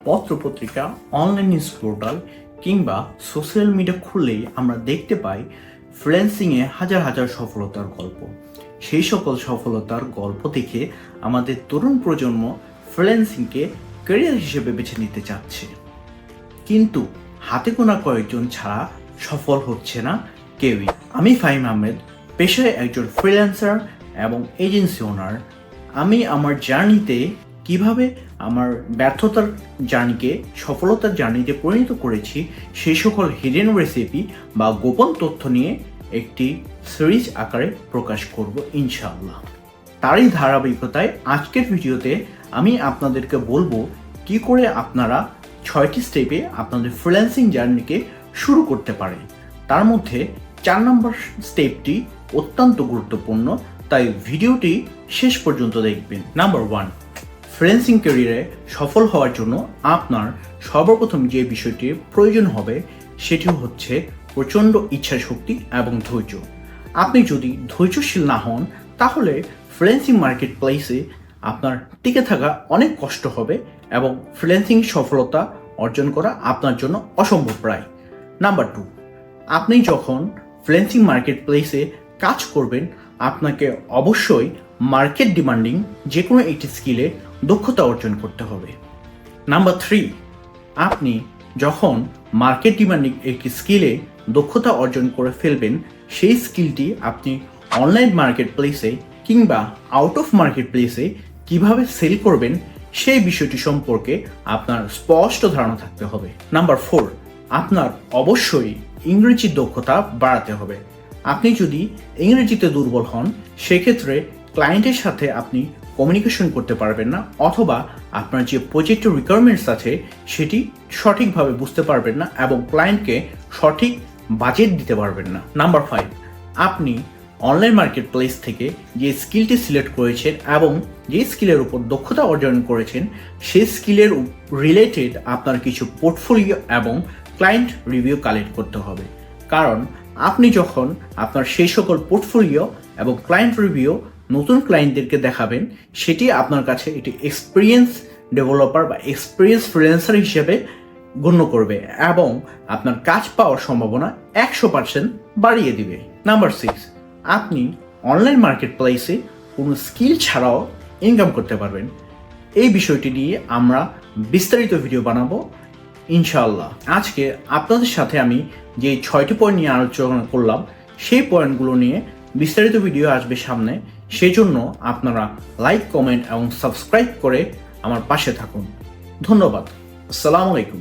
পত্রপত্রিকা, online news portal কিংবা social media খুললেই আমরা দেখতে পাই ফ্রিল্যান্সিংয়ে হাজার হাজার সফলতার গল্প। সেই সকল সফলতার গল্প দেখে আমাদের তরুণ প্রজন্ম ফ্রিল্যান্সিংকে ক্যারিয়ার হিসেবে বেছে নিতে চাচ্ছে, কিন্তু হাতে গোনা কয়েকজন ছাড়া সফল হচ্ছে না কেউই। আমি ফাহিম আহমেদ, পেশায় একজন ফ্রিল্যান্সার এবং এজেন্সি ওনার। আমি আমার জার্নিতে কিভাবে আমার ব্যর্থতার জার্নিকে সফলতার জার্নিতে পরিণত করেছি সেই সকল হিডেন রেসিপি বা গোপন তথ্য নিয়ে একটি সিরিজ আকারে প্রকাশ করব ইনশাআল্লাহ। তারই ধারাবাহিকতায় আজকের ভিডিওতে আমি আপনাদেরকে বলবো কি করে আপনারা 6টি স্টেপে আপনাদের ফ্রিল্যান্সিং জার্নিকে শুরু করতে পারেন। তার মধ্যে 4 নম্বর স্টেপটি অত্যন্ত গুরুত্বপূর্ণ, তাই ভিডিওটি শেষ পর্যন্ত দেখবেন। নাম্বার 1, ফ্রিল্যান্সিং ক্যারিয়ারে সফল হওয়ার জন্য আপনার সর্বপ্রথম যে বিষয়টির প্রয়োজন হবে সেটি হচ্ছে প্রচণ্ড ইচ্ছা শক্তি এবং ধৈর্য। আপনি যদি ধৈর্যশীল না হন তাহলে ফ্রিল্যান্সিং মার্কেট প্লেসে আপনার টিকে থাকা অনেক কষ্ট হবে এবং ফ্রিল্যান্সিং সফলতা অর্জন করা আপনার জন্য অসম্ভব প্রায়। নাম্বার 2, আপনি যখন ফ্রিল্যান্সিং মার্কেট প্লেসে কাজ করবেন আপনাকে অবশ্যই মার্কেট ডিমান্ডিং যে কোনো একটি স্কিলে দক্ষতা অর্জন করতে হবে। নাম্বার 3, আপনি যখন মার্কেট ডিমান্ডিং একটি স্কিলে দক্ষতা অর্জন করে ফেলবেন সেই স্কিলটি আপনি অনলাইন মার্কেট প্লেসে কিংবা আউট অফ মার্কেট প্লেসে কীভাবে সেল করবেন সেই বিষয়টি সম্পর্কে আপনার স্পষ্ট ধারণা থাকতে হবে। নাম্বার 4, আপনার অবশ্যই ইংরেজির দক্ষতা বাড়াতে হবে। আপনি যদি ইংরেজিতে দুর্বল হন সেক্ষেত্রে ক্লায়েন্টের সাথে আপনি কমিউনিকেশন করতে পারবেন না, অথবা আপনার যে প্রজেক্টের রিকোয়ারমেন্টস আছে সেটি সঠিকভাবে বুঝতে পারবেন না এবং ক্লায়েন্টকে সঠিক বাজেট দিতে পারবেন না। নাম্বার 5, আপনি অনলাইন মার্কেট প্লেস থেকে যে স্কিলটি সিলেক্ট করেছেন এবং যে স্কিলের উপর দক্ষতা অর্জন করেছেন সেই স্কিলের রিলেটেড আপনার কিছু পোর্টফোলিও এবং ক্লায়েন্ট রিভিউ কালেক্ট করতে হবে। কারণ আপনি যখন আপনার সেই সকল পোর্টফোলিও এবং ক্লায়েন্ট রিভিউ নতুন ক্লায়েন্টদেরকে দেখাবেন সেটি আপনার কাছে একটি এক্সপিরিয়েন্স ডেভেলপার বা এক্সপিরিয়েন্স ফ্রিল্যান্সার হিসেবে গণ্য করবে এবং আপনার কাজ পাওয়ার সম্ভাবনা 100% বাড়িয়ে দিবে। নাম্বার 6, আপনি অনলাইন মার্কেট প্লেসে কোনো স্কিল ছাড়াও ইনকাম করতে পারবেন। এই বিষয়টি নিয়ে আমরা বিস্তারিত ভিডিও বানাবো ইনশাআল্লাহ। আজকে আপনাদের সাথে আমি যে 6টি পয়েন্ট নিয়ে আলোচনা করলাম সেই পয়েন্টগুলো নিয়ে বিস্তারিত ভিডিও আসবে সামনে, সেই জন্য আপনারা লাইক, কমেন্ট এবং সাবস্ক্রাইব করে আমার পাশে থাকুন। ধন্যবাদ। আসসালামু আলাইকুম।